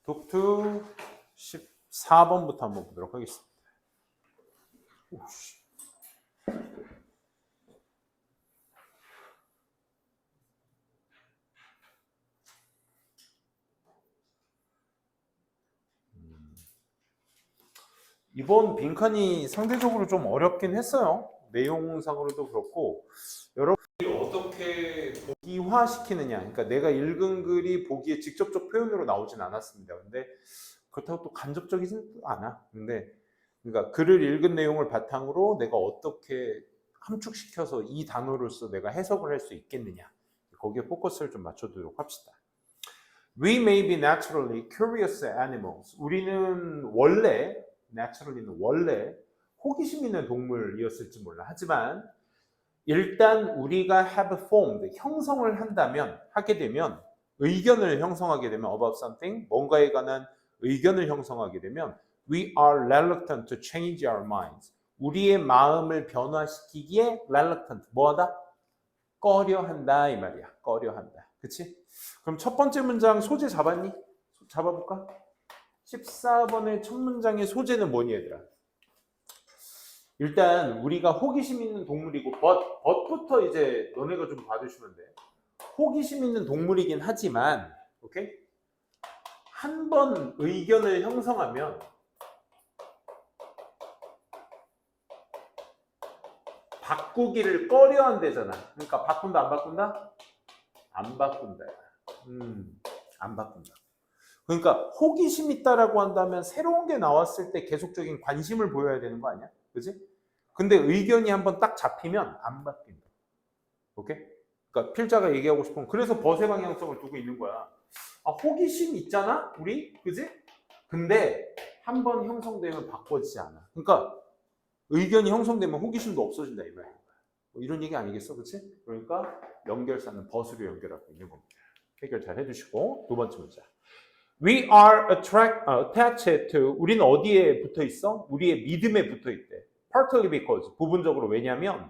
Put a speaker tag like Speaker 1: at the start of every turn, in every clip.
Speaker 1: 독투 14번부터 한번 보도록 하겠습니다. 오씨. 이번 빈칸이 상대적으로 좀 어렵긴 했어요. 내용상으로도 그렇고 여러분이 어떻게 보기화시키느냐, 그러니까 내가 읽은 글이 보기에 직접적 표현으로 나오진 않았습니다. 근데 그렇다고 또 간접적이진 않아. 근데 그러니까 글을 읽은 내용을 바탕으로 내가 어떻게 함축시켜서 이 단어로서 내가 해석을 할 수 있겠느냐, 거기에 포커스를 좀 맞춰두도록 합시다. We may be naturally curious animals. 우리는 원래 naturally는 원래 호기심 있는 동물이었을지 몰라. 하지만 일단 우리가 have formed, 형성을 한다면, 하게 되면, 의견을 형성하게 되면 about something, 뭔가에 관한 의견을 형성하게 되면 we are reluctant to change our minds. 우리의 마음을 변화시키기에 reluctant, 뭐하다? 꺼려한다 이 말이야. 꺼려한다. 그치? 그럼 첫 번째 문장 소재 잡았니? 잡아볼까? 14번의 첫 문장의 소재는 뭐니 얘들아? 일단 우리가 호기심 있는 동물이고 벗부터 이제 너네가 좀 봐주시면 돼. 호기심 있는 동물이긴 하지만 오케이? 한 번 의견을 형성하면 바꾸기를 꺼려한대잖아. 그러니까 바꾼다 안 바꾼다? 안 바꾼다. 안 바꾼다. 그러니까 호기심 있다라고 한다면 새로운 게 나왔을 때 계속적인 관심을 보여야 되는 거 아니야? 그지? 근데 의견이 한번 딱 잡히면 안 바뀐다. 오케이? 그러니까 필자가 얘기하고 싶은, 그래서 벗의 방향성을 두고 있는 거야. 아, 호기심 있잖아? 우리? 그지? 근데 한번 형성되면 바꿔지지 않아. 그러니까 의견이 형성되면 호기심도 없어진다 이 말이야. 뭐 이런 얘기 아니겠어? 그치? 그러니까 연결사는 벗으로 연결하고 있는 겁니다. 해결 잘 해주시고. 두 번째 문제. We are attached to, 우리는 어디에 붙어 있어? 우리의 믿음에 붙어 있대. Partly because, 부분적으로 왜냐면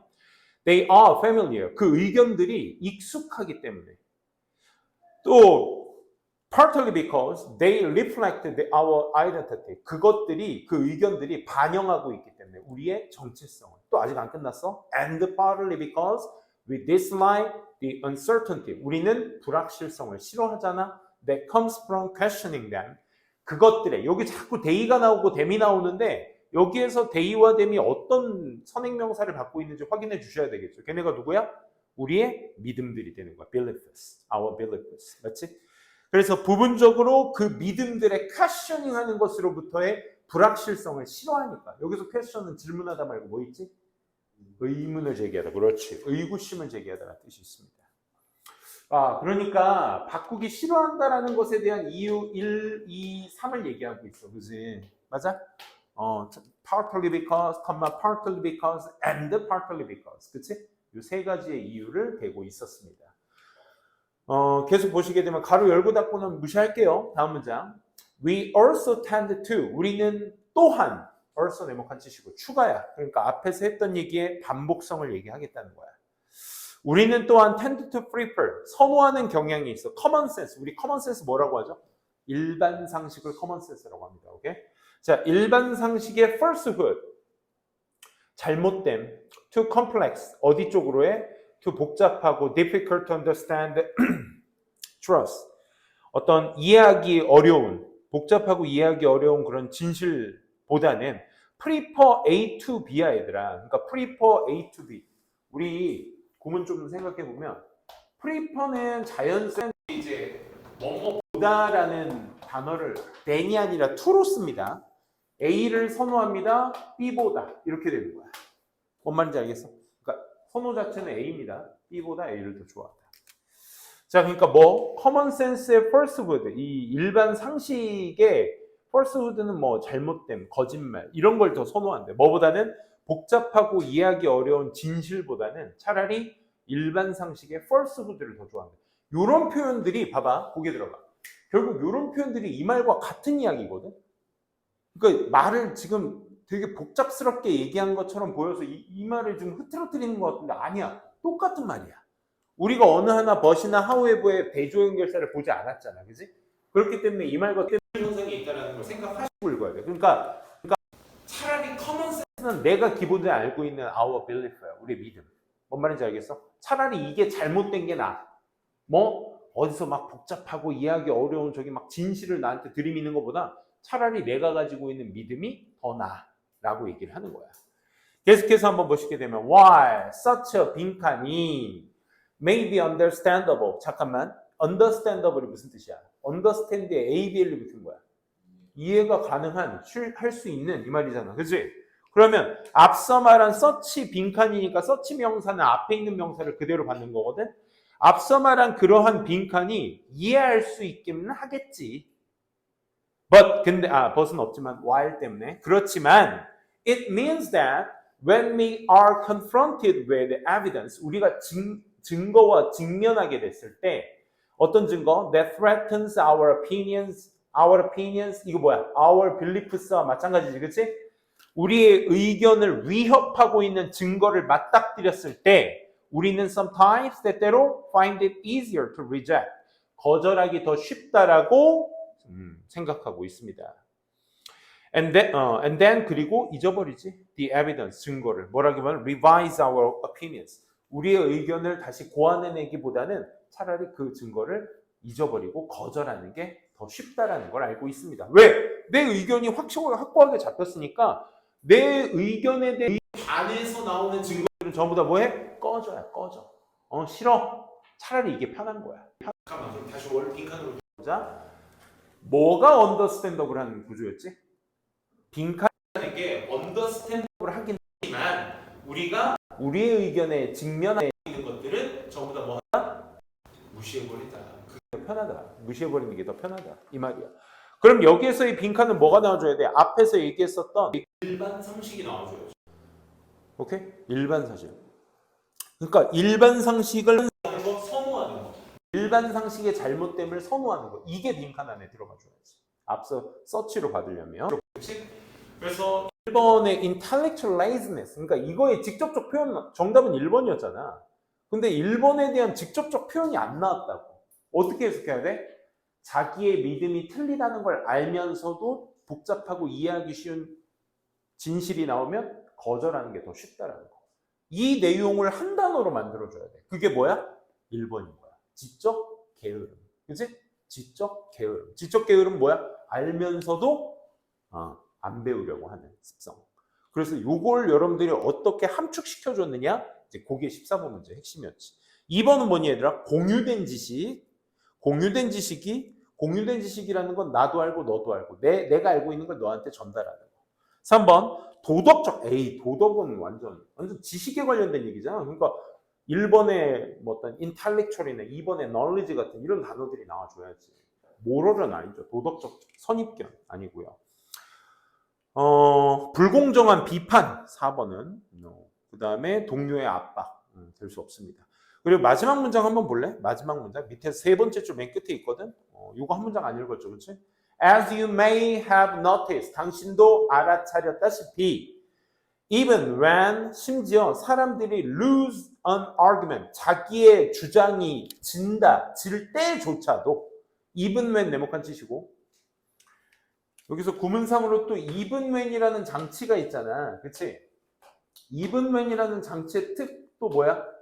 Speaker 1: they are familiar, 그 의견들이 익숙하기 때문에. 또 partly because they reflect our identity, 그것들이, 그 의견들이 반영하고 있기 때문에 우리의 정체성을. 또 아직 안 끝났어. And partly because we dislike the uncertainty, 우리는 불확실성을 싫어하잖아. That comes from questioning them. 그것들에, 여기 자꾸 they가 나오고 them이 나오는데 여기에서 they와 them이 어떤 선행명사를 갖고 있는지 확인해 주셔야 되겠죠. 걔네가 누구야? 우리의 믿음들이 되는 거야. beliefs, our beliefs. 맞지? 그래서 부분적으로 그 믿음들의 questioning 하는 것으로부터의 불확실성을 싫어하니까. 여기서 question은 질문하다 말고 뭐 있지? 의문을 제기하다. 그렇지. 의구심을 제기하다라는 뜻이 있습니다. 아, 그러니까 바꾸기 싫어한다라는 것에 대한 이유 1, 2, 3을 얘기하고 있어. 그지? 맞아? partly because, partly because, and partly because. 그치? 이 세 가지의 이유를 대고 있었습니다. 계속 보시게 되면 가로 열고 닫고는 무시할게요. 다음 문장. We also tend to, 우리는 또한, also 네모칸 치시고 추가야. 그러니까 앞에서 했던 얘기의 반복성을 얘기하겠다는 거야. 우리는 또한 tend to prefer, 선호하는 경향이 있어. common sense, 우리 common sense 뭐라고 하죠? 일반 상식을 common sense라고 합니다. 오케이? 자, 일반 상식의 falsehood, 잘못됨, too complex, 어디 쪽으로 해? too 복잡하고 difficult to understand, trust, 어떤 이해하기 어려운, 복잡하고 이해하기 어려운 그런 진실보다는 prefer A to B야 얘들아. 그러니까 prefer A to B. 우리 구문 좀 생각해 보면 prefer는 자연스레 이제 뭐뭐보다라는 단어를 than이 아니라 to로 씁니다. A를 선호합니다. B보다 이렇게 되는 거야. 뭔 말인지 알겠어? 그러니까 선호 자체는 A입니다. B보다 A를 더 좋아한다. 자, 그러니까 뭐 common sense의 falsehood, 이 일반 상식의 falsehood는 뭐 잘못됨, 거짓말 이런 걸 더 선호한대. 뭐보다는 복잡하고 이해하기 어려운 진실보다는 차라리 일반 상식의 falsehood를 더 좋아한대. 이런 표현들이 봐봐, 보게 들어가. 결국 이런 표현들이 이 말과 같은 이야기거든. 그러니까 말을 지금 되게 복잡스럽게 얘기한 것처럼 보여서 이 말을 좀 흐트러뜨리는 것 같은데 아니야. 똑같은 말이야. 우리가 어느 하나 but이나 how에의 대조 연결사를 보지 않았잖아. 그지? 그렇기 때문에 이 말과 현상이 있다는 걸 생각하시고 읽어야 돼. 그러니까 차라리 커먼 센스는 내가 기본적으로 알고 있는 our belief야. 우리의 믿음. 뭔 말인지 알겠어? 차라리 이게 잘못된 게 나아. 뭐 어디서 막 복잡하고 이해하기 어려운 저기 막 진실을 나한테 들이미는 것보다 차라리 내가 가지고 있는 믿음이 더 나아라고 얘기를 하는 거야. 계속해서 한번 보시게 되면 why such a 빈칸이 may be understandable. 잠깐만. understandable이 무슨 뜻이야? understand에 ABL이 붙은 거야. 이해가 가능한, 할 수 있는 이 말이잖아. 그치? 그러면 앞서 말한 such 빈칸이니까 such 명사는 앞에 있는 명사를 그대로 받는 거거든. 앞서 말한 그러한 빈칸이 이해할 수 있기는 하겠지. but은 없지만 while 때문에. 그렇지만 it means that when we are confronted with evidence, 우리가 증거와 직면하게 됐을 때 어떤 증거? That threatens our opinions 이거 뭐야? Our beliefs와 마찬가지지, 그치? 우리의 의견을 위협하고 있는 증거를 맞닥뜨렸을 때 우리는 sometimes 때때로 find it easier to reject. 거절하기 더 쉽다라고 생각하고 있습니다. And then 그리고 잊어버리지. The evidence, 증거를. 뭐라고 하면 revise our opinions. 우리의 의견을 다시 고안해내기보다는 차라리 그 증거를 잊어버리고 거절하는 게 더 쉽다라는 걸 알고 있습니다. 왜? 내 의견이 확고하게 잡혔으니까 내 의견에 대해 안에서 나오는 증거들은 전부 다 뭐해? 꺼져야 꺼져. 싫어. 차라리 이게 편한 거야. 잠깐만, 그럼 다시 월 빈칸으로 보자. 뭐가 언더스탠더블 하는 구조였지? 빈칸에게 언더스탠더블 하긴 하지만 우리가 우리의 의견에 직면하고 있는 것들은 전부 다 뭐하다? 무시해버린다. 그게 편하다. 무시해버리는 게 더 편하다. 이 말이야. 그럼 여기에서 이 빈칸은 뭐가 나와줘야 돼? 앞에서 얘기했었던 일반 상식이 나와줘야죠. 오케이? 일반 사실. 그러니까 일반 상식을 선호하는 거. 일반 상식의 잘못됨을 선호하는 거. 이게 빈칸 안에 들어가줘야지. 앞서 서치로 받으려면. 그렇지? 그래서 1번의 intellectual laziness. 그러니까 이거의 직접적 표현, 정답은 1번이었잖아. 근데 1번에 대한 직접적 표현이 안 나왔다고. 어떻게 해석해야 돼? 자기의 믿음이 틀리다는 걸 알면서도 복잡하고 이해하기 쉬운 진실이 나오면 거절하는 게 더 쉽다라는 거. 이 내용을 한 단어로 만들어줘야 돼. 그게 뭐야? 1번인 거야. 지적 게으름. 그치? 지적 게으름. 지적 게으름 뭐야? 알면서도 안 배우려고 하는 습성. 그래서 요걸 여러분들이 어떻게 함축시켜줬느냐? 이제 그게 14번 문제 핵심이었지. 2번은 뭐니 얘들아? 공유된 지식. 공유된 지식이라는 건 나도 알고 너도 알고 내가 알고 있는 걸 너한테 전달하는 거. 3번 도덕적. 도덕은 완전 지식에 관련된 얘기잖아. 그러니까 1번에 뭐 어떤 intellectual이나 2번에 knowledge 같은 이런 단어들이 나와줘야지. moral은 아니죠. 도덕적 선입견 아니고요. 불공정한 비판 4번은 그 다음에 동료의 압박 될 수 없습니다. 그리고 마지막 문장 한번 볼래? 마지막 문장 밑에 세 번째 줄 맨 끝에 있거든. 이거 한 문장 안 읽었죠, 그렇지? As you may have noticed, 당신도 알아차렸다시피, even when 심지어 사람들이 lose an argument, 자기의 주장이 질 때조차도 even when 네모칸 치시고 여기서 구문상으로 또 even when이라는 장치가 있잖아, 그렇지? even when이라는 장치의 특도 뭐야?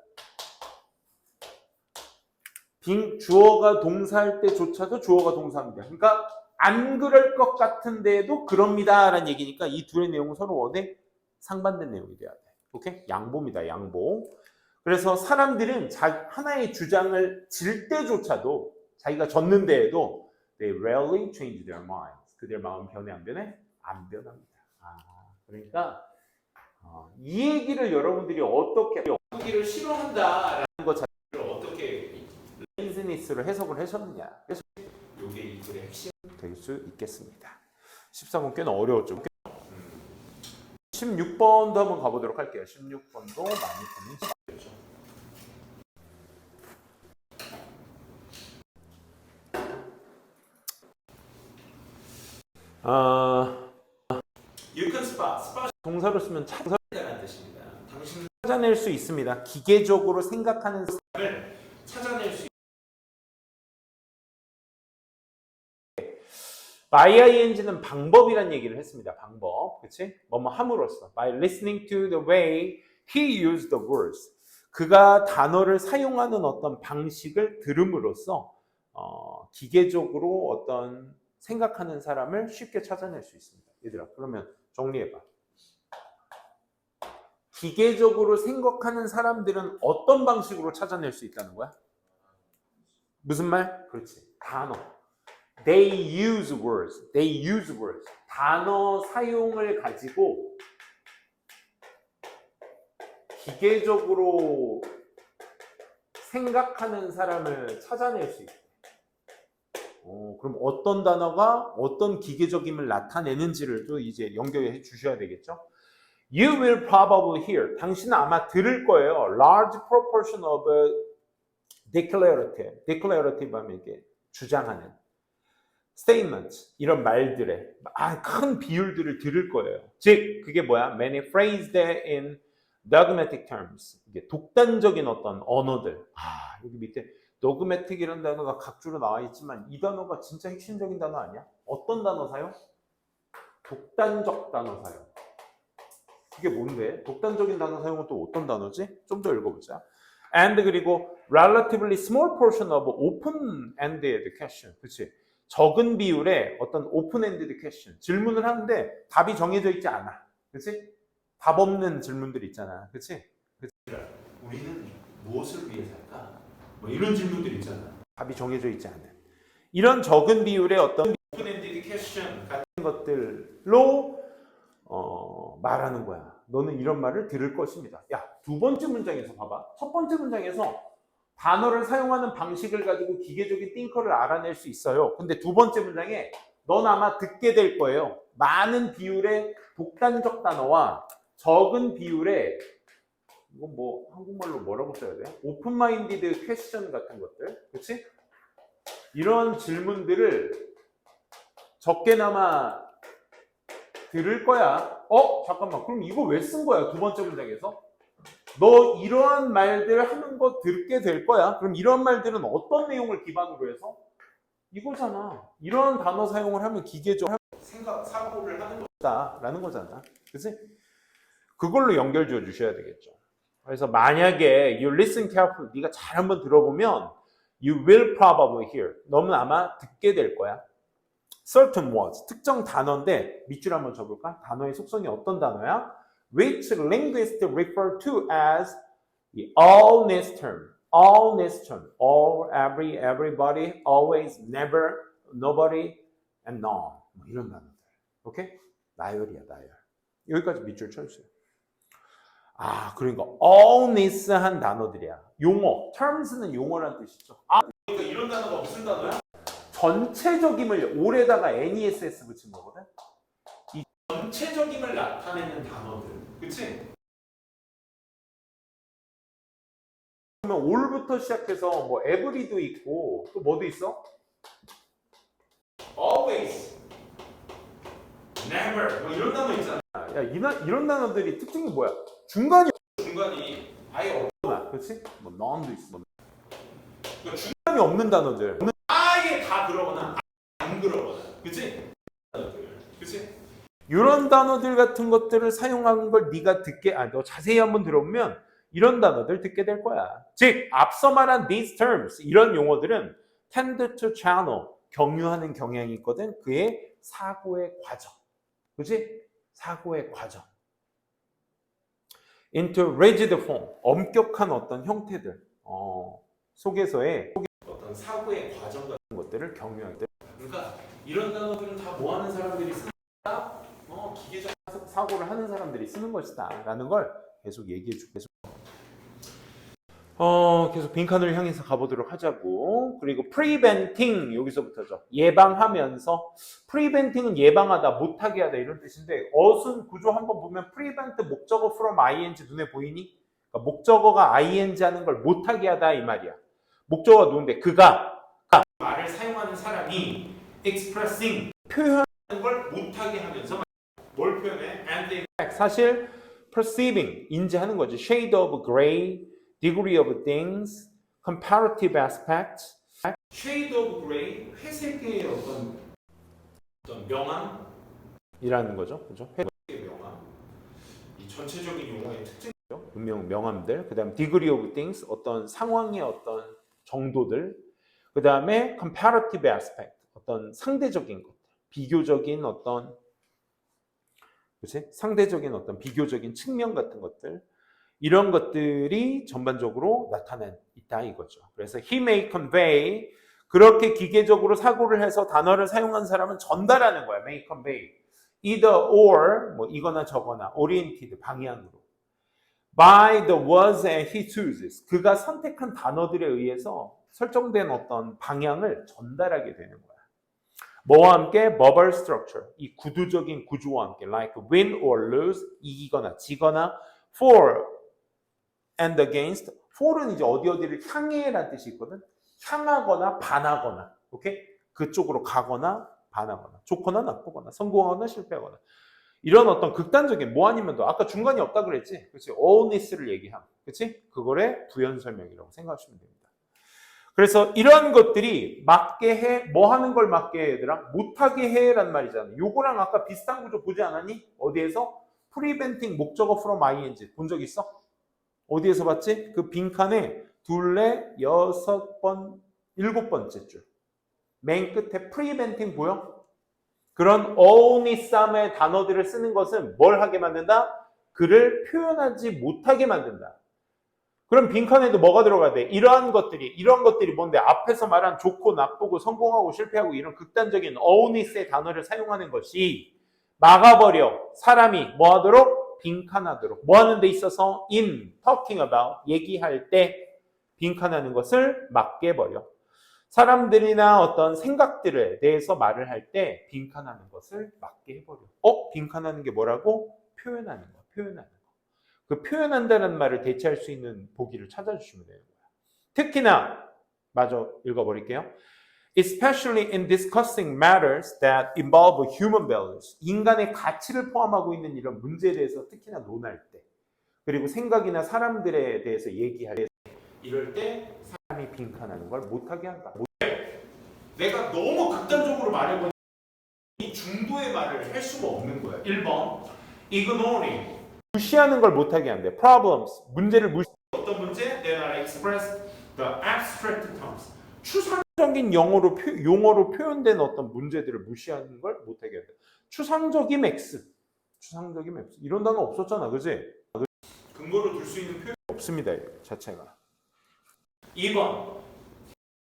Speaker 1: 주어가 동사할 때조차도 주어가 동사입니다. 그러니까 안 그럴 것 같은데도 그럽니다 라는 얘기니까 이 둘의 내용은 서로 원에 상반된 내용이 돼야 돼. 오케이? 양보입니다. 양보. 그래서 사람들은 하나의 주장을 질 때조차도 자기가 졌는데에도 they rarely change their minds. 그들 마음 변해 안 변해? 안 변합니다. 그러니까 이 얘기를 여러분들이 어떻게 바꾸기를 싫어한다라는 것 자체를 어떻게 레이즈니스로 해석을 하셨느냐. 그래서 이게 이 글의 핵심 될 수 있겠습니다. 14번 꽤나 어려웠죠. 16번도 한번 가보도록 할게요. 16번도 많이 듣는 질문이죠. You can spot. 동사로 쓰면 찾아내는 뜻입니다. 당신은 찾아낼 수 있습니다. 기계적으로 생각하는 사람을 찾아낼 수 by ing는 방법이란 얘기를 했습니다. 방법. 그치? 뭐뭐 함으로써. by listening to the way he used the words. 그가 단어를 사용하는 어떤 방식을 들음으로써 기계적으로 어떤 생각하는 사람을 쉽게 찾아낼 수 있습니다. 얘들아, 그러면 정리해봐. 기계적으로 생각하는 사람들은 어떤 방식으로 찾아낼 수 있다는 거야? 무슨 말? 그렇지. 단어. They use words. They use words. 단어 사용을 가지고 기계적으로 생각하는 사람을 찾아낼 수 있다. 그럼 어떤 단어가 어떤 기계적임을 나타내는지를 또 이제 연결해 주셔야 되겠죠? You will probably hear. 당신은 아마 들을 거예요. Large proportion of declarative. declarative 하면 이게 주장하는 statements. 이런 말들의 큰 비율들을 들을 거예요. 즉, 그게 뭐야? Many phrased in dogmatic terms. 이게 독단적인 어떤 언어들. 여기 밑에 dogmatic이라는 단어가 각주로 나와 있지만 이 단어가 진짜 핵심적인 단어 아니야? 어떤 단어 사용? 독단적 단어 사용. 그게 뭔데? 독단적인 단어 사용은 또 어떤 단어지? 좀 더 읽어보자. And 그리고 relatively small portion of open-ended question. 그렇지? 적은 비율의 어떤 open-ended question. 질문을 하는데 답이 정해져 있지 않아. 그렇지? 답 없는 질문들 있잖아. 그렇지? 우리는 무엇을 위해 살까? 뭐 이런 질문들 있잖아. 답이 정해져 있지 않은. 이런 적은 비율의 어떤 open-ended question 같은 것들로 말하는 거야. 너는 이런 말을 들을 것입니다. 야, 두 번째 문장에서 봐봐. 첫 번째 문장에서 단어를 사용하는 방식을 가지고 기계적인 띵커를 알아낼 수 있어요. 근데 두 번째 문장에 넌 아마 듣게 될 거예요. 많은 비율의 독단적 단어와 적은 비율의 이건 뭐 한국말로 뭐라고 써야 돼? 오픈 마인디드 퀘스천 같은 것들. 그렇지? 이런 질문들을 적게나마 들을 거야. 잠깐만. 그럼 이거 왜 쓴 거야? 두 번째 문장에서. 너 이러한 말들 하는 거 듣게 될 거야. 그럼 이런 말들은 어떤 내용을 기반으로 해서? 이거잖아. 이런 단어 사용을 하면 기계적 생각, 사고를 하는 거다. 라는 거잖아. 그치? 그걸로 연결 지어 주셔야 되겠죠. 그래서 만약에 you listen carefully, 네가 잘 한번 들어보면 you will probably hear. 너는 아마 듣게 될 거야. certain words, 특정 단어인데 밑줄 한번 쳐볼까? 단어의 속성이 어떤 단어야? Which linguists refer to as the all-ness term. all-ness term. all, every, everybody, always, never, nobody, and none. 뭐 이런 단어들. 오케이? 나열이야, 나열. 여기까지 밑줄 쳐주세요. 그러니까 all-ness한 단어들이야. 용어. terms는 용어라는 뜻이죠. 그러니까 이런 단어가 무슨 단어야? 전체적임을 올에다가 NESS 붙인 거거든. 이 전체적임을 나타내는 단어들, 그치? 그러면 올부터 시작해서 뭐 every도 있고 또 뭐도 있어? always, never, 뭐 이런 단어 있잖아. 야, 이런 단어들이 특징이 뭐야? 중간이 아예 없구나, 그렇지? 뭐 none도 있어. 그러니까 중간이 없는 단어들. 아예 다 들어거나 안 들어거나, 그치? 그치? 이런 단어들 같은 것들을 사용하는 걸 네가 듣게, 너 자세히 한번 들어보면 이런 단어들 듣게 될 거야. 즉, 앞서 말한 these terms, 이런 용어들은 tend to channel, 경유하는 경향이 있거든. 그의 사고의 과정. 그치? 사고의 과정. into rigid form, 엄격한 어떤 형태들 속에서의 어떤 사고의 과정 같은 것들을 경유하게 돼. 그러니까 이런 단어들은 다 뭐 하는 사람들이 쓰는 것이다? 기계적 사고를 하는 사람들이 쓰는 것이다 라는 걸 계속 얘기해 주고 계속 빈칸을 향해서 가보도록 하자고. 그리고 preventing, 여기서부터죠. 예방하면서. preventing은 예방하다, 못하게 하다 이런 뜻인데 어순 구조 한번 보면 prevent 목적어 from ing 눈에 보이니? 그러니까 목적어가 ing 하는 걸 못하게 하다 이 말이야. 목적어가 누군데? 그가 말을 사용하는 사람이 expressing, 표현하는 걸 못하게 하면서 뭘 표현해? and 사실 perceiving, 인지하는 거지. shade of gray, degree of things, comparative aspects. shade of gray, 회색의 어떤 어떤 명암이라는 거죠. 그죠? 명암. 이 전체적인 용어의 특징. 명암들, 그 다음에 degree of things, 어떤 상황의 어떤 정도들, 그 다음에 comparative aspect, 어떤 상대적인 것, 비교적인 어떤, 그치? 상대적인 어떤 비교적인 측면 같은 것들, 이런 것들이 전반적으로 나타나 있다 이거죠. 그래서 he may convey, 그렇게 기계적으로 사고를 해서 단어를 사용한 사람은 전달하는 거야. may convey, either or, 뭐 이거나 저거나, oriented, 방향으로. by the was and he chooses. 그가 선택한 단어들에 의해서 설정된 어떤 방향을 전달하게 되는 거야. 뭐와 함께? verbal structure. 이 구두적인 구조와 함께. like win or lose. 이기거나 지거나. for and against. for은 이제 어디를 향해라는 뜻이 있거든. 향하거나 반하거나. 오케이? 그쪽으로 가거나 반하거나. 좋거나 나쁘거나. 성공하거나 실패하거나. 이런 어떤 극단적인 뭐 아니면 도 아까 중간이 없다 그랬지? 그렇지? allness를 얘기함. 그렇지? 그거의 부연 설명이라고 생각하시면 됩니다. 그래서 이런 것들이 맞게 해, 뭐 하는 걸 맞게 해, 얘들아? 못하게 해란 말이잖아. 요거랑 아까 비슷한 구조 보지 않았니? 어디에서? preventing 목적어 from ing 본 적 있어? 어디에서 봤지? 그 빈칸에 둘레 6번, 7번째 줄. 맨 끝에 preventing 보여? 그런 어우니쌈의 단어들을 쓰는 것은 뭘 하게 만든다? 그를 표현하지 못하게 만든다. 그럼 빈칸에도 뭐가 들어가야 돼? 이런 것들이 뭔데? 앞에서 말한 좋고 나쁘고 성공하고 실패하고 이런 극단적인 어우니스의 단어를 사용하는 것이 막아버려. 사람이 뭐 하도록? 빈칸하도록. 뭐 하는 데 있어서? in, talking about, 얘기할 때 빈칸하는 것을 막게 버려. 사람들이나 어떤 생각들에 대해서 말을 할 때 빈칸하는 것을 막게 해버려. 빈칸하는 게 뭐라고? 표현하는 거, 표현하는 거. 그 표현한다는 말을 대체할 수 있는 보기를 찾아주시면 되는 거야. 특히나, 마저 읽어버릴게요. Especially in discussing matters that involve human values. 인간의 가치를 포함하고 있는 이런 문제에 대해서 특히나 논할 때, 그리고 생각이나 사람들에 대해서 얘기할 때, 이럴 때 사람이 빈칸하는 걸 못하게 한다. 내가 너무 극단적으로 말해보니 이 중도의 말을 할 수가 없는 거야. 1번 ignoring, 무시하는 걸 못하게 한대. problems, 문제를 어떤 문제? Then I express the abstract terms. 추상적인 용어로 표현된 어떤 문제들을 무시하는 걸 못하게 한대. 추상적인 X. 추상적인 X. 이런 단어 없었잖아. 그지? 근거로 둘 수 있는 표현이 없습니다. 자체가. 2번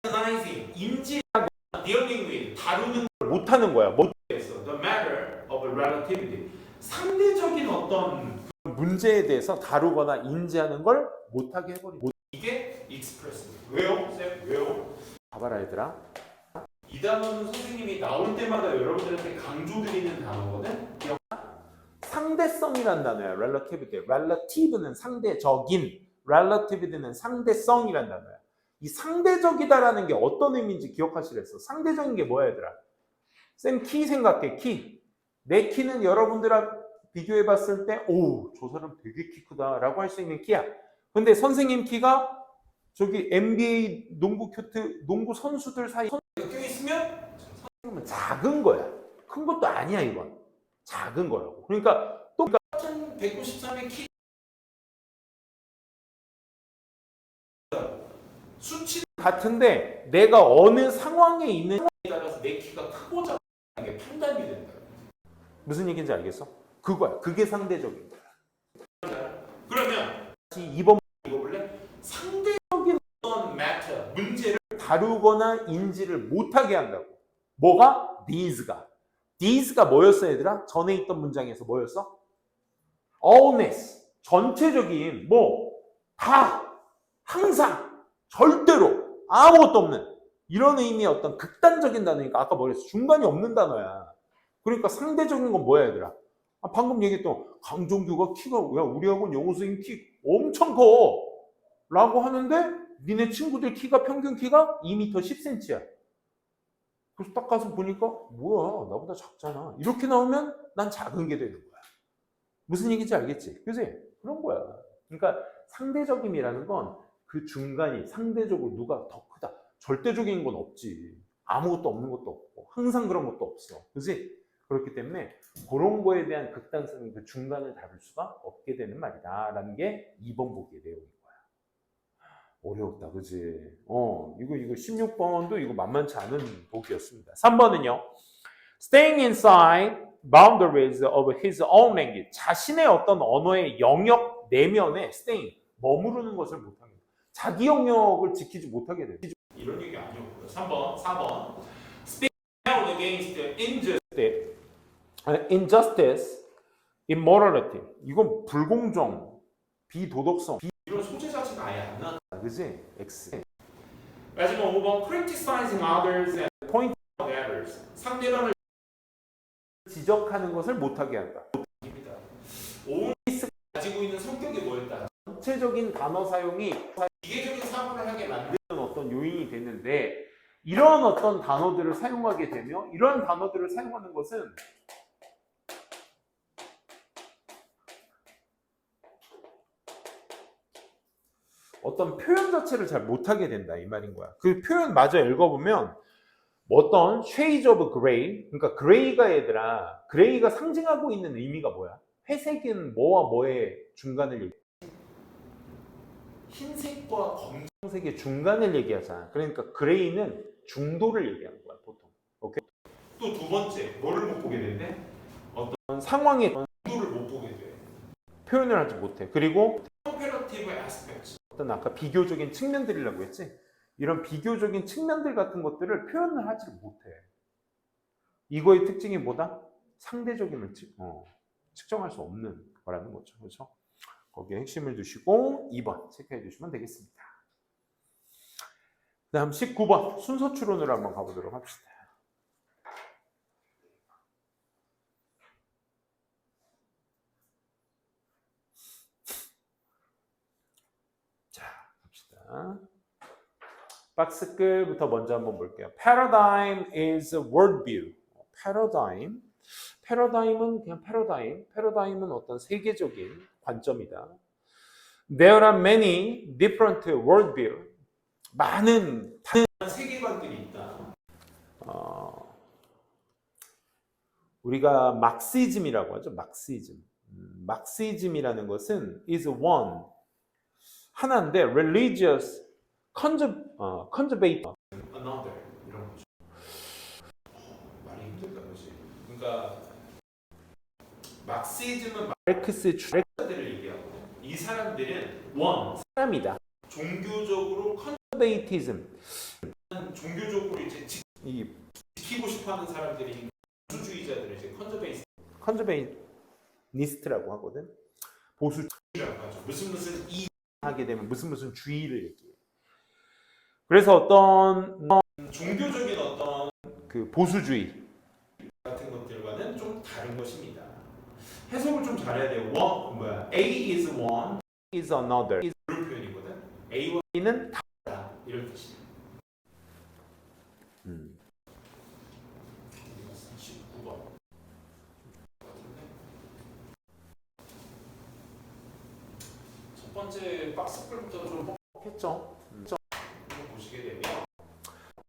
Speaker 1: recognizing, 인지하고 dealing with, 다루는 걸 못하는 거야. 못해서 the matter of relativity, 상대적인 어떤 문제에 대해서 다루거나 인지하는 걸 못하게 해버리고, 이게 express. 왜요? 쌤 왜요? 봐봐라 얘들아. 이 단어는 선생님이 나올 때마다 여러분들한테 강조드리는 단어거든. 상대성이란 단어야. relativity. relative는 상대적인, relativity는 상대성이란 단어야. 이 상대적이다라는 게 어떤 의미인지 기억하시랬어. 상대적인 게 뭐야 얘들아? 쌤 키 생각해. 키. 내 키는 여러분들하고 비교해봤을 때 오, 저 사람 되게 키 크다 라고 할 수 있는 키야. 근데 선생님 키가 저기 NBA 농구 선수들 사이에 껴있으면 선생님은 작은 거야. 큰 것도 아니야 이건. 작은 거라고. 그러니까 똑같은 193의 키 수치는 같은데 내가 어느 상황에 있는지에 따라서 내 키가 크고 작은 게 판단이 된다. 무슨 얘기인지 알겠어? 그거야. 그게 상대적인 거야. 그러면 다시 2번 읽어볼래? 상대적인 어떤 matter, 문제를 다루거나 인지를 못하게 한다고. 뭐가? these가 뭐였어 얘들아? 전에 있던 문장에서 뭐였어? allness, 전체적인 다, 항상, 절대로 아무것도 없는 이런 의미의 어떤 극단적인 단어니까 아까 뭐랬어? 중간이 없는 단어야. 그러니까 상대적인 건 뭐야 얘들아? 방금 얘기했던 강종규가 키가 야 우리 학원 영어 선생님 키 엄청 커 라고 하는데 니네 친구들 키가 평균 키가 2m 10cm야. 그래서 딱 가서 보니까 뭐야 나보다 작잖아. 이렇게 나오면 난 작은 게 되는 거야. 무슨 얘기인지 알겠지? 그지? 그런 거야. 그러니까 상대적임이라는 건 그 중간이 상대적으로 누가 더 크다. 절대적인 건 없지. 아무것도 없는 것도 없고 항상 그런 것도 없어. 그지? 그렇기 때문에 그런 거에 대한 극단성인 그 중간을 다룰 수가 없게 되는 말이다 라는 게 2번 보기의 내용인 거야. 어려웠다, 그지? 이거 16번도 이거 만만치 않은 보기였습니다. 3번은요. Staying inside boundaries of his own language. 자신의 어떤 언어의 영역 내면에 staying, 머무르는 것을 못하게 돼. 자기 영역을 지키지 못하게 돼. 이런 얘기 아니었고요. 3번, 4번. Speak out against injustice, immorality. 이건 불공정, 비도덕성. 이런 소재 자체가 아예 안 나와. 그지? X. 마지막 5번. Criticizing others and pointing out errors. 상대방을 지적하는 것을 못하게 한다. 오니스가 가지고 있는 성격이 뭐였다? 전체적인 단어 사용이 기계적인 사고를 하게 만드는 어떤 요인이 됐는데 이런 어떤 단어들을 사용하게 되며 이러한 단어들을 사용하는 것은 어떤 표현 자체를 잘 못하게 된다 이 말인 거야. 그 표현 마저 읽어보면 어떤 shades of gray, 그러니까 그레이가 얘들아, 그레이가 상징하고 있는 의미가 뭐야? 회색은 뭐와 뭐의 중간을 얘기해? 흰색과 검정색의 중간을 얘기하잖아. 그러니까 그레이는 중도를 얘기하는 거야 보통. 오케이? 또 두 번째, 뭐를 못 보게 되는데? 어떤 상황의 중도를 못 보게 돼. 표현을 하지 못해. 그리고 comparative aspects, 어떤 아까 비교적인 측면들이라고 했지? 이런 비교적인 측면들 같은 것들을 표현을 하지 못해. 이거의 특징이 뭐다? 상대적임을 측정할 수 없는 거라는 거죠. 그렇죠? 거기에 핵심을 두시고 2번 체크해 주시면 되겠습니다. 다음 19번 순서 추론으로 한번 가보도록 합시다. 자, 갑시다. 박스 끝부터 먼저 한번 볼게요. Paradigm is worldview. paradigm은 그냥 paradigm은 어떤 세계적인 관점이다. There are many different worldview. 많은 다른 세계관들이 있다. 우리가 막시즘이라고 하죠. 막시즘이라는 것은 is one, 하나인데 religious conservative another 이런 거죠. 말이 힘들다, 그렇지? 그러니까 막시즘은 마르크스 주력자들을 얘기하고 이 사람들은 one 사람이다. 종교적으로 컨저베이티즘, 종교적으로 이제 지키고 싶어하는 사람들이 보수주의자들을 이제 컨저베이니스트라고 하거든. 보수주의라고 하죠. 무슨 이 하게 되면 무슨 주의를 얘기해. 그래서 어떤 종교적인 어떤 그 보수주의 같은 것들과는 좀 다른 것입니다. 해석을 좀 잘해야 돼요. A is one, is another. 이런 표현이거든. A와 B는 다르다 이런 뜻이에요. 19번. 첫 번째 박스글부터 좀 뻑뻑했죠. 이거 보시게 되면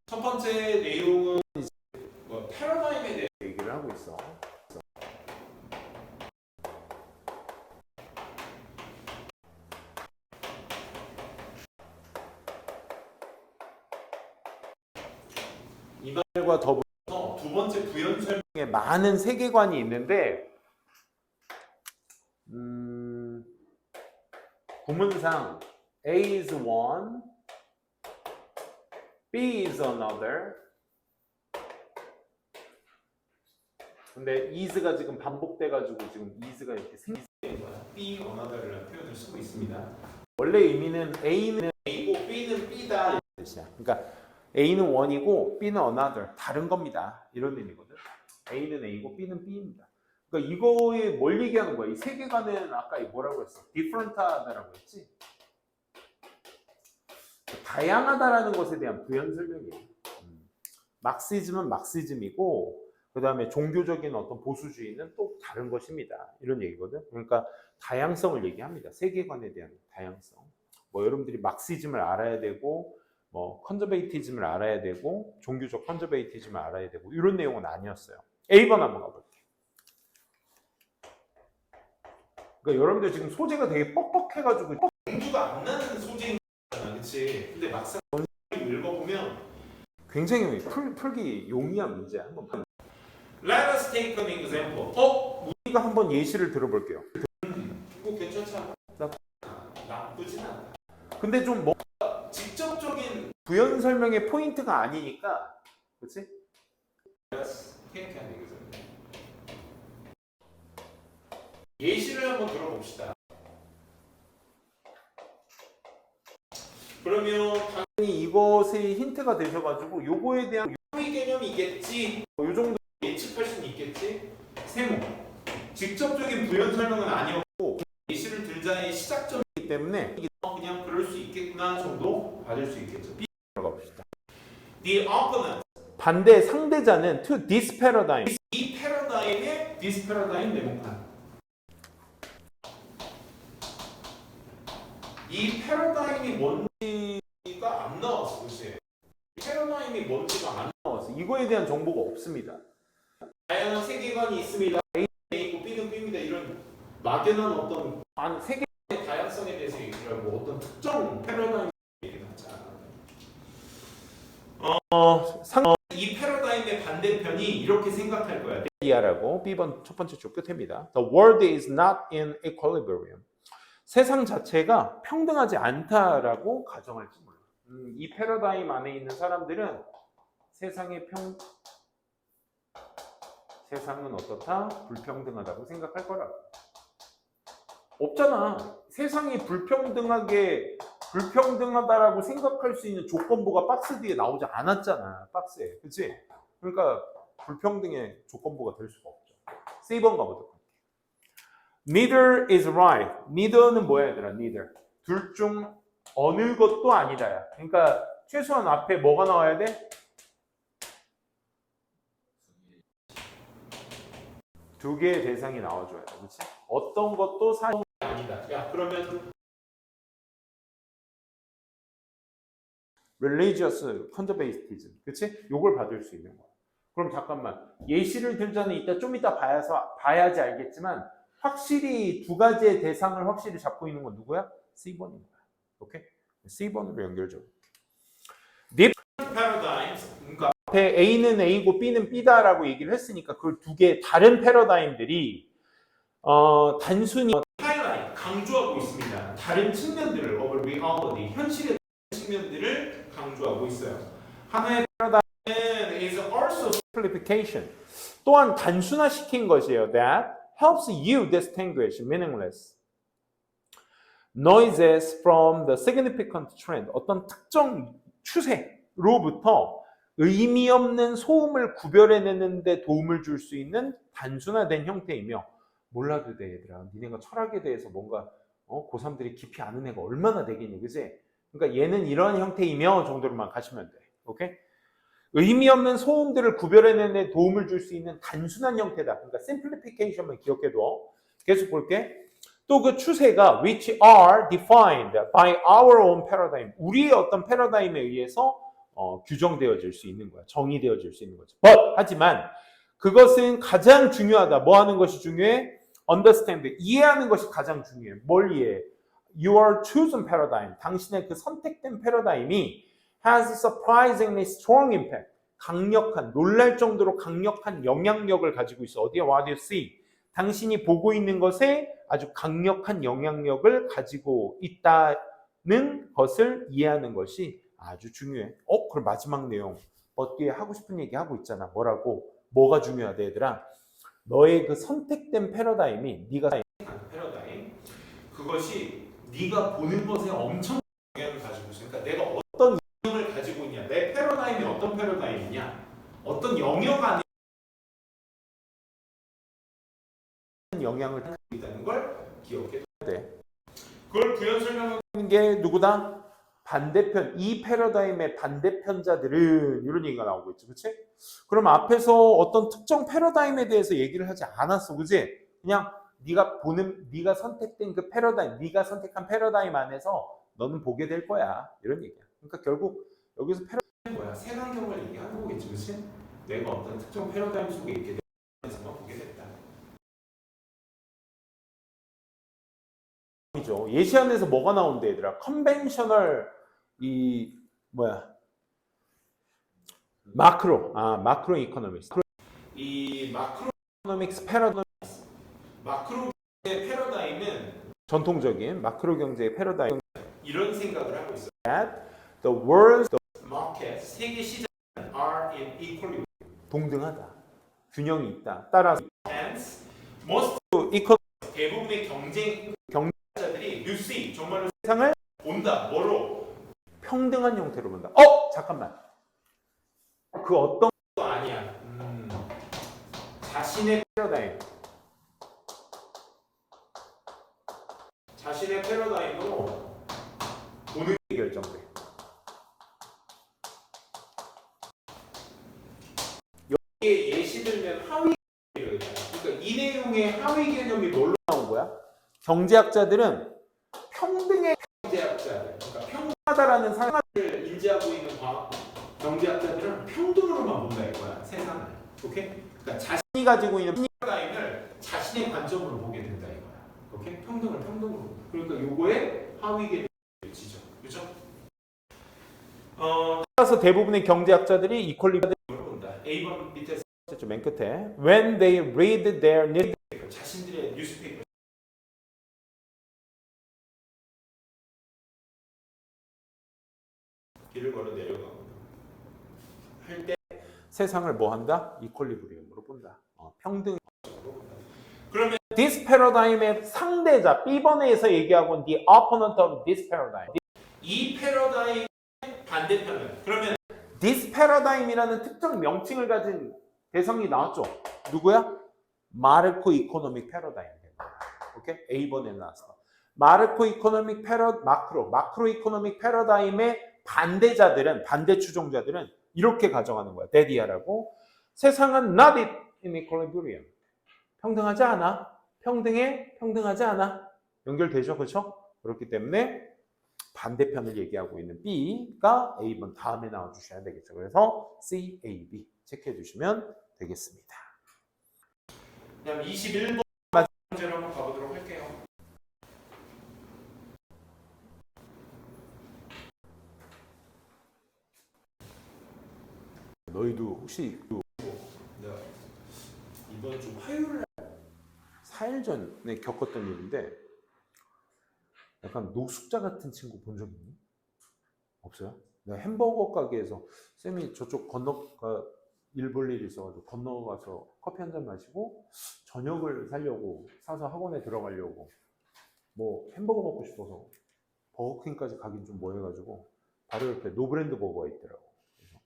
Speaker 1: 첫 번째 내용은 이제 패러다임에 대해 얘기를 하고 있어. 이 말과 더불어서 두 번째 부연 설명에 많은 세계관이 있는데 구문상 A is one, B is another. 근데 is가 지금 반복돼가지고 지금 is가 이렇게 생긴 거야. B, another라는 표현을 쓰고 있습니다. 원래 의미는 A는 A고 B는 B다 이런 뜻이야. 그러니까 A는 one이고 B는 another, 다른 겁니다. 이런 의미거든. A는 A고 B는 B입니다. 그러니까 이거에 뭘 얘기하는 거야? 이 세계관은 아까 뭐라고 했어? different하다라고 했지? 다양하다라는 것에 대한 부연 설명이에요. 막시즘은 막시즘이고 그 다음에 종교적인 어떤 보수주의는 또 다른 것입니다. 이런 얘기거든. 그러니까 다양성을 얘기합니다. 세계관에 대한 다양성. 뭐 여러분들이 막시즘을 알아야 되고 뭐 컨저베이티즘을 알아야 되고 종교적 컨저베이티즘을 알아야 되고 이런 내용은 아니었어요. A번 한번 가볼게요. 그러니까 여러분들 지금 소재가 되게 뻑뻑해가지고 공부가 안 나는 소재인 거잖아, 그렇지? 근데 막상 읽어보면 굉장히 풀기 용이한 문제. 한번 봐. Let us take an example. 우리가 한번 예시를 들어볼게요. 이거 괜찮지 않아? 나쁘진 않아. 근데 좀 뭔가 직접적인 부연 설명의 포인트가 아니니까, 그렇지? Let us take an example. 예시를 한번 들어봅시다. 그러면 당연히 이것이 힌트가 되셔가지고 요거에 대한 요의 개념이겠지. 요 정도 예측할 수는 있겠지. 세모. 직접적인 부연 설명은 아니었고 예시를 들자의 시작점이기 때문에 그냥 그럴 수 있겠구나 정도 받을 수 있겠죠. B 들어가 봅시다. The opponent. 반대 상대자는 to this paradigm. 이 패러다임의 this paradigm 네모칸. 이 패러다임이 뭔지가 안 나왔어, 글쎄. 패러다임이 뭔지가 안 나왔어. 이거에 대한 정보가 없습니다. 다양한 세계관이 있습니다. A고 B는 B입니다. 이런 막연한 어떤 세계관의 다양성에 대해서 얘기를 하고 어떤 특정 패러다임 얘기를 하지 않아. 이 패러다임의 반대편이 이렇게 생각할 거야. 라고 B번 첫 번째 줄 끝입니다. The world is not in equilibrium. 세상 자체가 평등하지 않다라고 가정할지 몰라. 이 패러다임 안에 있는 사람들은 세상은 어떻다? 불평등하다고 생각할 거라고. 없잖아. 세상이 불평등하다라고 생각할 수 있는 조건부가 박스 뒤에 나오지 않았잖아. 박스에. 그치? 그러니까 불평등의 조건부가 될 수가 없죠. C번 가보도록 할게요. Neither is right. Neither는 뭐야 얘들아? Neither. 둘 중 어느 것도 아니다야. 그러니까 최소한 앞에 뭐가 나와야 돼? 두 개의 대상이 나와줘야 돼. 그렇지? 어떤 것도 사실이 아니다. 야, 그러면 religious conservatism. 그렇지? 요걸 받을 수 있는 거야. 그럼 잠깐만. 예시를 들자는 좀 이따 봐야지 알겠지만 확실히 두 가지의 대상을 확실히 잡고 있는 건 누구야? C번인 거야. 오케이? C번으로 연결 좀. Different paradigms. 그러니까 앞에 A는 A고 B는 B다라고 얘기를 했으니까 그 두 개의 다른 패러다임들이 단순히 하이라이트, 강조하고 있습니다. 다른 측면들을 of reality, 현실의 측면들을 강조하고 있어요. 하나의 패러다임은 is also simplification. 또한 단순화시킨 것이에요. That helps you distinguish meaningless noises from the significant trend. 어떤 특정 추세로부터 의미 없는 소음을 구별해내는 데 도움을 줄 수 있는 단순화된 형태이며 몰라도 돼 얘들아. 니네가 철학에 대해서 뭔가 고3들이 깊이 아는 애가 얼마나 되겠니, 그지? 그러니까 얘는 이런 형태이며 정도로만 가시면 돼. 오케이? 의미 없는 소음들을 구별해내는 데 도움을 줄 수 있는 단순한 형태다. 그러니까 simplification만 기억해둬. 계속 볼게. 또 그 추세가 which are defined by our own paradigm. 우리의 어떤 패러다임에 의해서 규정되어질 수 있는 거야. 정의되어질 수 있는 거죠. 하지만 그것은 가장 중요하다. 뭐 하는 것이 중요해? understand. 이해하는 것이 가장 중요해. 뭘 이해해? Your chosen paradigm. 당신의 그 선택된 패러다임이 has surprisingly strong impact. 강력한, 놀랄 정도로 강력한 영향력을 가지고 있어. 어디에? What do you see? 당신이 보고 있는 것에 아주 강력한 영향력을 가지고 있다는 것을 이해하는 것이 아주 중요해. 그럼 마지막 내용. 뒤에 하고 싶은 얘기 하고 있잖아. 뭐라고? 뭐가 중요하다 얘들아? 너의 그 선택된 패러다임이 네가 패러다임 그것이 네가 보는 것에 엄청 영향을 가지고 있어. 그러니까 내가 어떤 영향을 가지고 있냐, 내 패러다임이 어떤 패러다임이냐, 어떤 영역 안에 영향을 가지고 있다는 걸 기억해야 돼. 그걸 부연 설명하는 게 누구다? 반대편, 이 패러다임의 반대편자들은 이런 얘기가 나오고 있죠. 그치? 그럼 앞에서 어떤 특정 패러다임에 대해서 얘기를 하지 않았어. 그치? 그냥 네가 선택된 그 패러다임, 네가 선택한 패러다임 안에서 너는 보게 될 거야. 이런 얘기야. 그러니까 결국 여기서 패러다임은 뭐야? 색안경을 얘기하는 거겠지, 그렇지? 내가 어떤 특정 패러다임 속에 있게 되면서 보게 됐다. 이죠. 예시안에서 뭐가 나온대, 얘들아? 컨벤셔널 이 뭐야? 마크로 이코노믹스. 이 마크로 이코노믹스 패러다임스. 마크로 경제의 패러다임은 전통적인 마크로 경제의 패러다임 이런 생각을 하고 있어요. That the world's market 세계 시장 are in equilibrium. 동등하다. 균형이 있다. 따라서 hence most 대부분의 경제자들이 you see 정말로 세상을 본다. 뭐로? 평등한 형태로 본다. 잠깐만. 그 어떤 것도 아니야. 자신의 패러다임. 자신의 패러다임으로 보는 게 결정돼. 여기에 예시 들면 하위 개념이다. 그러니까 이 내용의 하위 개념이 뭘로 나온 거야? 경제학자들은 평등의 경제학자들, 그러니까 평등하다라는 사람을 인지하고 있는 경제학자들은 평등으로만 본다 이거야, 세상을. 오케이? 그러니까 자신이 가지고 있는 패러다임을 자신의 관점으로 보게 된다 이거야. 오케이? 평등을 평등으로. 그러니까 요거의 하위 개념이 지죠. 그죠? 따라서 대부분의 경제학자들이 이퀄리티를 본다. A번 밑에 맨 끝에 when they read their newspaper, 자신들의 뉴스페이퍼 길을 걸어 내려가고 할 때 세상을 뭐 한다? 이퀄리브리움으로 본다. 평등으로 본다. 그러면 this paradigm의 상대자 B번에서 얘기하고 있는 the opponent of this paradigm. 이 패러다임의 반대편은 그러면 this paradigm이라는 특정 명칭을 가진 대상이 나왔죠. 누구야? 마르코 이코노믹 패러다임. 오케이? A번에 나왔어. 마르코 이코노믹 마크로 이코노믹 패러다임의 반대자들은, 반대 추종자들은 이렇게 가정하는 거야. 데디아라고. 세상은 not in equilibrium. 평등하지 않아. 평등하지 않아. 연결되죠? 그렇죠? 그렇기 때문에 반대편을 얘기하고 있는 B가 A번 다음에 나와주셔야 되겠죠. 그래서 C, A, B 체크해 주시면 되겠습니다. 그다음 21번 마지막 문제로 한번 가보도록 할게요. 너희도 혹시 이번 주 화요일 4일 전에 겪었던 일인데 약간 노숙자 같은 친구 본 적 있니? 없어요? 내가 햄버거 가게에서 쌤이 저쪽 건너가 일 볼 일이 있어가지고 건너가서 커피 한 잔 마시고 저녁을 사려고 사서 학원에 들어가려고 뭐 햄버거 먹고 싶어서 버거킹까지 가긴 좀 뭐해가지고 바로 옆에 노브랜드 버거가 있더라고. 그래서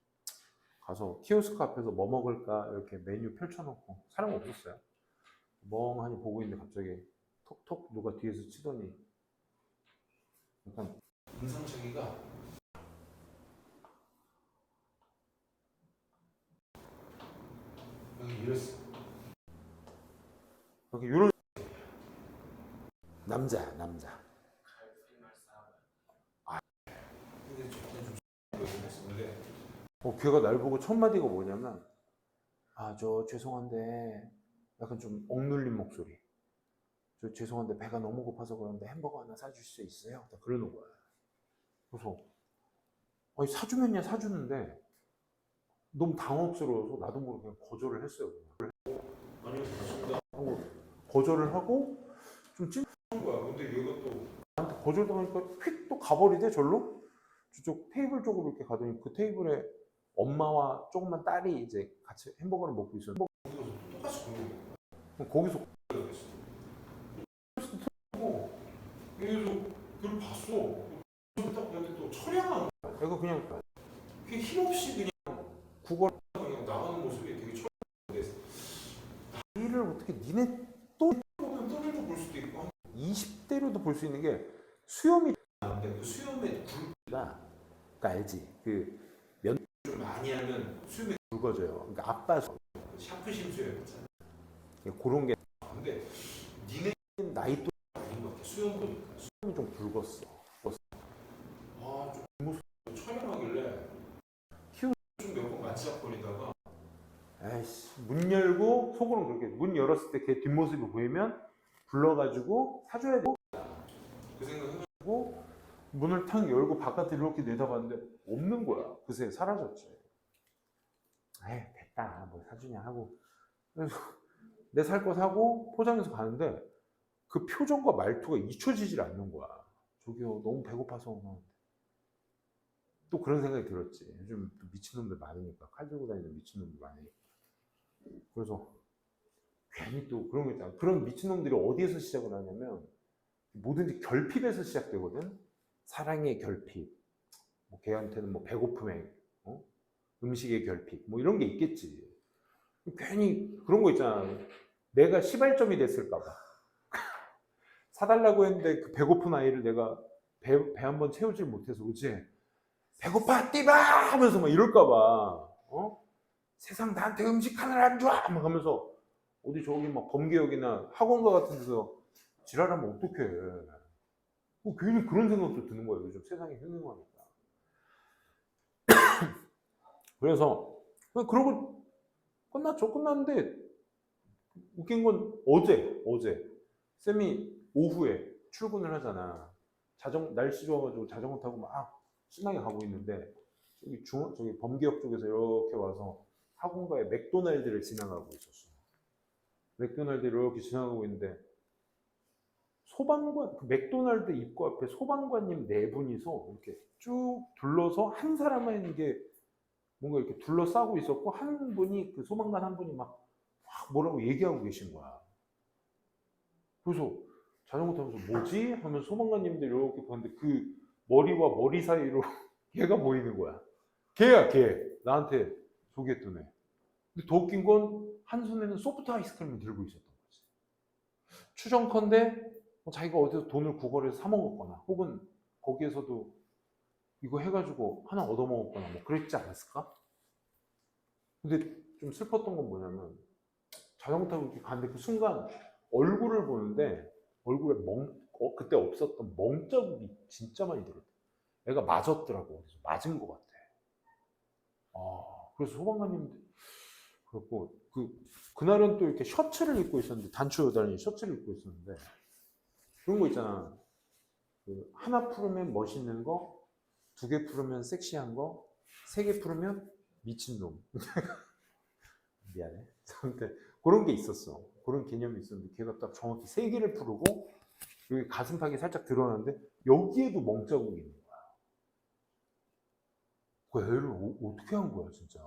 Speaker 1: 가서 키오스크 앞에서 뭐 먹을까 이렇게 메뉴 펼쳐놓고 사람 없었어요. 멍하니 보고 있는데 갑자기 톡톡 누가 뒤에서 치더니 약간 인상착의가 여기 이랬어. 여기 이런 남자. 걔가 날 보고 첫 마디가 뭐냐면 저 죄송한데 약간 좀 억눌린 목소리. 저 죄송한데 배가 너무 고파서 그런데 햄버거 하나 사줄 수 있어요? 그러는 거야. 그래서 아니 사주면야 사주는데 너무 당혹스러워서 나도 모르게 그냥 거절을 했어요. 아니요, 맞습니다. 하고 거절을 하고 좀 찐한 거야. 근데 얘가 또 나한테 거절당하니까 휙 또 가버리대 절로. 저쪽 테이블 쪽으로 이렇게 가더니 그 테이블에 엄마와 조그만 딸이 이제 같이 햄버거를 먹고 있었는데 똑같이 그러는 거야. 거기서 그래서 그걸 봤어. 딱 봤는데 또 처량한 거야. 그러니까 그냥 힘없이 그냥 국어 그냥 나가는 모습이 되게 처량한데 나이를 어떻게 니네 또 보면 또래로 볼 수도 있고 20대로도 볼 수 있는 게 수염이 나는데 그 수염의 굵기가 알지? 그 면 좀 많이 하면 수염이 굵어져요. 그러니까 아빠 샤프심 수염 있잖아. 그런 게 근데 니네 나이 또 아닌 것 같아. 수염 보니까 수염이 좀 굵었어. 좀 모습 촬영하길래 에이씨, 문 열고 속으로 그렇게 문 열었을 때 걔 뒷모습이 보이면 불러가지고 사줘야 돼. 그 생각해가지고 문을 탁 열고 바깥에 이렇게 내다봤는데 없는 거야. 그새 사라졌지. 에이 됐다 뭐 사주냐 하고 그래서 내 살 거 사고 포장해서 가는데 그 표정과 말투가 잊혀지질 않는 거야. 저기요 너무 배고파서 또 그런 생각이 들었지. 요즘 또 미친놈들 많으니까 칼 들고 다니는 미친놈들 많으니까 그래서 괜히 또 그런 거 있잖아. 그런 미친놈들이 어디에서 시작을 하냐면 뭐든지 결핍에서 시작되거든. 사랑의 결핍, 뭐 걔한테는 뭐 배고픔의 음식의 결핍, 뭐 이런 게 있겠지. 괜히 그런 거 있잖아. 내가 시발점이 됐을까봐 사달라고 했는데 그 배고픈 아이를 내가 배 한 번 채우질 못해서 그치? 배고파 띠바 하면서 막 이럴까봐 세상 나한테 음식 하나를 안 줘! 막 하면서 어디 저기 막 범계역이나 학원가 같은 데서 지랄하면 어떡해. 괜히 그런 생각도 드는 거예요. 요즘 세상이 흉흉하니까. 그래서 그러고 끝났죠. 끝났는데 웃긴 건 어제 쌤이 오후에 출근을 하잖아. 날씨 좋아가지고 자전거 타고 막 신나게 가고 있는데 저기 범계역 쪽에서 이렇게 와서 학원가에 맥도날드를 지나가고 있었어. 맥도날드를 이렇게 지나가고 있는데 소방관, 그 맥도날드 입구 앞에 소방관님 네 분이서 이렇게 쭉 둘러서 한 사람은 이게 뭔가 이렇게 둘러싸고 있었고 한 분이 그 소방관 한 분이 막 뭐라고 얘기하고 계신 거야. 그래서 자전거 타면서 뭐지? 하면 소방관님들 이렇게 봤는데 그 머리와 머리 사이로 걔가 보이는 거야. 걔야 걔. 나한테 소개했던 애. 근데 더 웃긴 건 한 손에는 소프트 아이스크림을 들고 있었던 거지. 추정컨대 자기가 어디서 돈을 구걸해서 사 먹었거나 혹은 거기에서도 이거 해가지고 하나 얻어먹었거나 뭐 그랬지 않았을까? 근데 좀 슬펐던 건 뭐냐면 자전거 타고 이렇게 가는데 그 순간 얼굴을 보는데 얼굴에 그때 없었던 멍자국이 진짜 많이 들었대. 애가 맞았더라고. 그래서 맞은 것 같아. 그래서 소방관님들 그렇고 그날은 또 이렇게 셔츠를 입고 있었는데 단추 달린 셔츠를 입고 있었는데 그런 거 있잖아. 하나 풀으면 멋있는 거, 두 개 풀으면 섹시한 거, 세 개 풀으면 미친놈. 미안해. 아무튼 그런 게 있었어. 그런 개념이 있었는데 걔가 딱 정확히 세 개를 풀고 여기 가슴팍이 살짝 드러나는데 여기에도 멍자국이 있는 거야. 그 애를 어떻게 한 거야 진짜.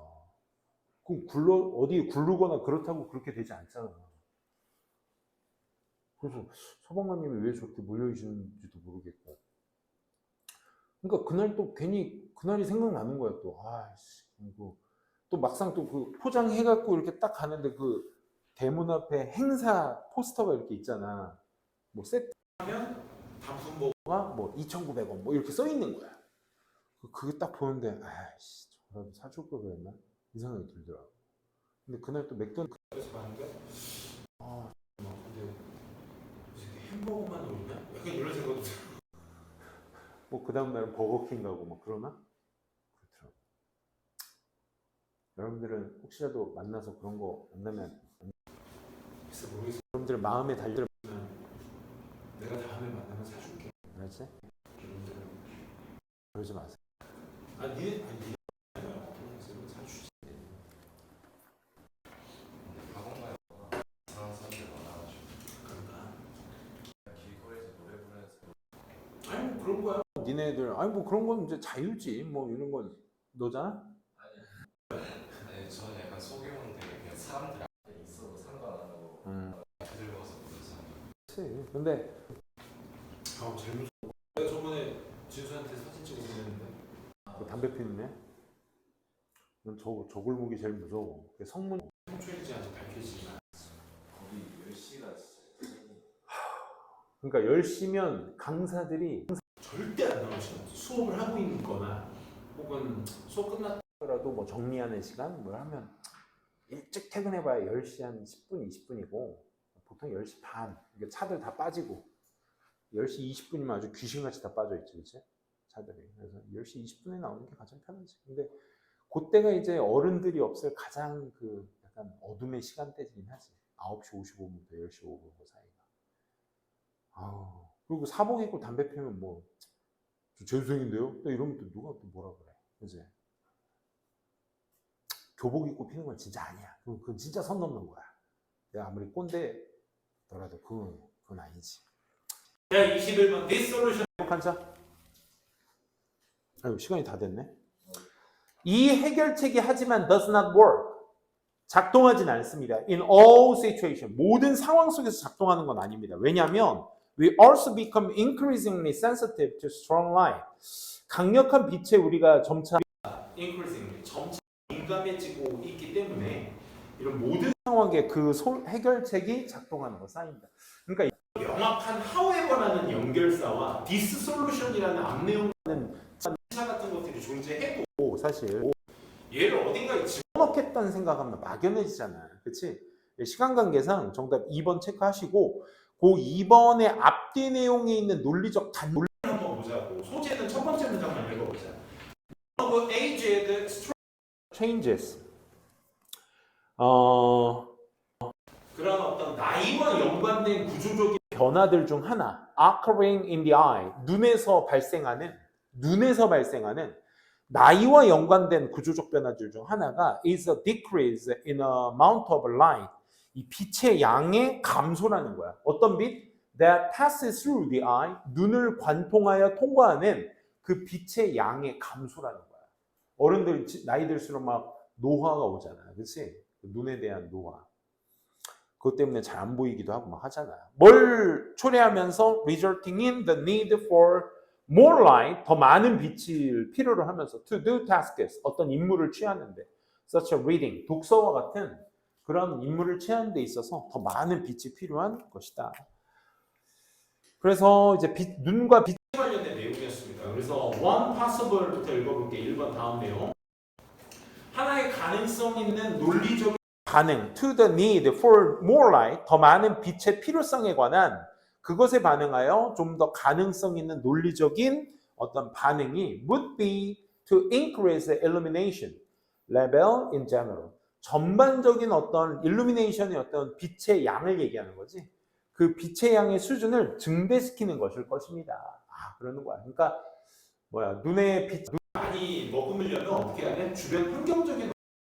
Speaker 1: 그럼 어디 굴르거나 그렇다고 그렇게 되지 않잖아. 그래서 소방관님이 왜 저렇게 몰려있는지도 모르겠고. 그러니까 그날 또 괜히 그날이 생각나는 거야 또. 아이씨. 또 막상 또 그 포장해갖고 이렇게 딱 가는데 그 대문 앞에 행사 포스터가 이렇게 있잖아. 뭐 세트하면 단품 뭐가 뭐 2,900원 뭐 이렇게 써 있는 거야. 그게 딱 보는데 아이씨 저라도 사줄 걸 그랬나 이 생각이 들더라고. 근데 그날 또 맥도날드에서 가는데 근데 햄버거만 오냐? 약간 이런 생각도 들어. 뭐 그 다음 날은 버거킹 가고 막 그러나? 그렇더라고. 여러분들은 혹시라도 만나서 그런 거 만나면 글쎄 모르겠어. 여러분들 마음에 달려 내가 다음에 만나면 사줄게. 알았지? 여러분들은 그러지 마세요. 아니 사주지.
Speaker 2: 학원가에 이상한 사람들 많아가지고
Speaker 1: 그런가?
Speaker 2: 길거리에서 노래 부르면서
Speaker 1: 아니 뭐 그런 거야. 니네들 아니 뭐 그런 건 이제 자유지. 뭐 이런 건 너잖아.
Speaker 2: 아니 저는 약간 소규모인데 그냥 사람들 앞에 있어도 상관안 하고 들고 와서 부르잖아요.
Speaker 1: 그렇지. 근데 제일 무서워. 내가 저번에 진수한테 사진 찍어 보냈는데 그 담배 피는 애? 난 저 골목이 제일 무서워. 성문 성추행지 아직 밝혀지지 않았어.
Speaker 2: 거기 10시가 진짜
Speaker 1: 그러니까 10시면 강사들이 절대 안 나올 시간. 수업을 하고 있거나 혹은 수업 끝났더라도 뭐 정리하는 시간 뭘 하면 일찍 퇴근해봐야 10시 한 10분, 20분이고 보통 10시 반. 이게 차들 다 빠지고 10시 20분이면 아주 귀신같이 다 빠져있지, 그치? 차들이. 그래서 10시 20분에 나오는 게 가장 편하지. 근데 그때가 이제 어른들이 없을 가장 그 약간 약간 어둠의 시간대이긴 하지. 9시 55분부터 10시 5분 그 사이가. 그리고 사복 입고 담배 피우면 뭐, 저 재수생인데요? 또 이러면 또 누가 또 뭐라 그래. 그지? 교복 입고 피는 건 진짜 아니야. 그건 진짜 선 넘는 거야. 내가 아무리 꼰대더라도 그건 아니지. 자, 21번 This solution 한자. 아유, 시간이 다 됐네. 이 해결책이 하지만 does not work. 작동하진 않습니다. In all situations. 모든 상황 속에서 작동하는 건 아닙니다. 왜냐하면 we also become increasingly sensitive to strong light. 강력한 빛에 우리가 점차 민감해지고 있기 때문에 이런 모든 상황에 그 해결책이 작동하는 거 쌓입니다. 그러니까 명확한 however라는 연결사와 this solution이라는 앞내용하는 차 같은 것들이 존재해도 사실 얘를 어딘가에 집어넣겠다는 생각하면 막연해지잖아. 그렇지? 시간 관계상 정답 2번 체크하시고 그 2번의 앞뒤 내용에 있는 논리적 단논리를 한번 보자고. 소재는 첫 번째 문장만 읽어보자. Of aged changes. 그런 어떤 나이와 연관된 구조적인 변화들 중 하나, occurring in the eye, 눈에서 발생하는 나이와 연관된 구조적 변화들 중 하나가 is a decrease in amount of light. 이 빛의 양의 감소라는 거야. 어떤 빛? That passes through the eye. 눈을 관통하여 통과하는 그 빛의 양의 감소라는 거야. 어른들 나이 들수록 막 노화가 오잖아. 그렇지? 눈에 대한 노화. 그것 때문에 잘 안 보이기도 하고 막 하잖아. 뭘 초래하면서 resulting in the need for more light, 더 많은 빛을 필요로 하면서 to do tasks, 어떤 임무를 취하는데 such as reading, 독서와 같은 그런 임무를 취하는 데 있어서 더 많은 빛이 필요한 것이다. 그래서 이제 눈과 빛에 관련된 내용이었습니다. 그래서 one possible부터 읽어볼게. 1번 다음 내용. 하나의 가능성 있는 논리적 반응, to the need for more light, 더 많은 빛의 필요성에 관한 그것에 반응하여 좀 더 가능성 있는 논리적인 어떤 반응이 would be to increase the illumination level in general. 전반적인 어떤 illumination의 어떤 빛의 양을 얘기하는 거지. 그 빛의 양의 수준을 증대시키는 것일 것입니다. 그러는 거야. 그러니까 눈에 빛 많이 머금으려면 어떻게 해야 돼? 주변 환경적인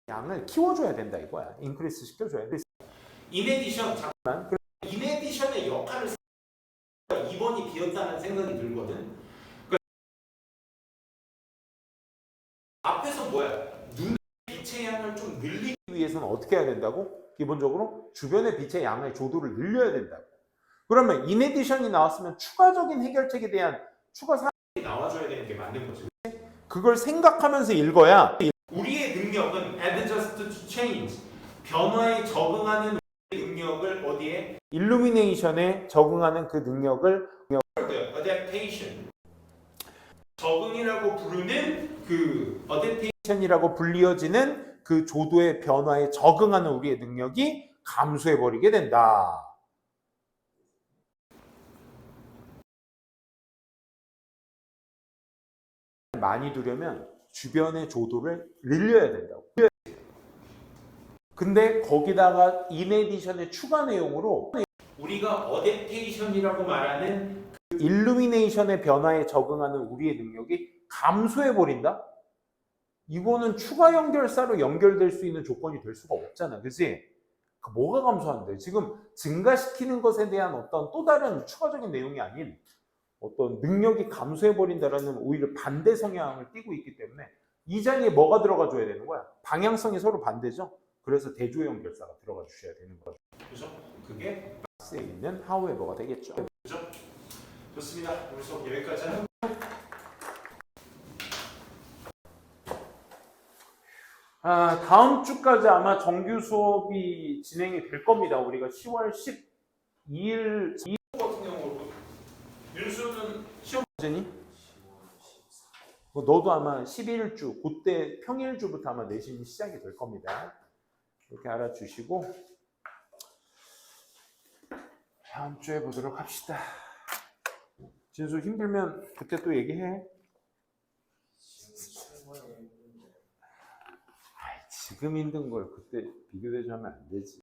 Speaker 1: 양을 키워줘야 된다 이거야. 인크리스 시켜줘야 돼. 인에디션 잠깐만. 인에디션의 역할을 2번이 비었다는 생각이 들거든. 그러니까 앞에서 눈의 빛의 양을 좀 늘리기 위해서는 어떻게 해야 된다고? 기본적으로 주변의 빛의 양의 조도를 늘려야 된다고. 그러면 인에디션이 나왔으면 추가적인 해결책에 대한 추가 사항이 나와줘야 되는 게 맞는 거지. 그걸 생각하면서 읽어야 우리의 능력은 adjust to change, 변화에 적응하는 능력을 어디에? illumination에 적응하는 그 능력을 adaptation, 적응이라고 부르는 그 adaptation이라고 불리어지는 그 조도의 변화에 적응하는 우리의 능력이 감소해버리게 된다. 많이 두려면 주변의 조도를 늘려야 된다고. 근데 거기다가 인에디션의 추가 내용으로 우리가 어댑테이션이라고 말하는 그 일루미네이션의 변화에 적응하는 우리의 능력이 감소해버린다? 이거는 추가 연결사로 연결될 수 있는 조건이 될 수가 없잖아. 그치? 뭐가 감소한대? 지금 증가시키는 것에 대한 어떤 또 다른 추가적인 내용이 아닌 어떤 능력이 감소해버린다라는 오히려 반대 성향을 띠고 있기 때문에 이 자리에 뭐가 들어가 줘야 되는 거야? 방향성이 서로 반대죠? 그래서 대조 연결사가 들어가 주셔야 되는 거죠. 그죠? 그게 박스에 있는 however가 되겠죠. 그죠? 좋습니다. 오늘 수업 여기까지 하는 다음 주까지 아마 정규 수업이 진행이 될 겁니다. 우리가 10월 12일 같은 경우로 윤수는 시험 문제니? 너도 아마 11주, 그때 평일주부터 아마 내신이 시작이 될 겁니다. 이렇게 알아주시고 다음 주에 보도록 합시다. 진수 힘들면 그때 또 얘기해. 지금 지금 힘든 걸 그때 비교대조하면 안 되지.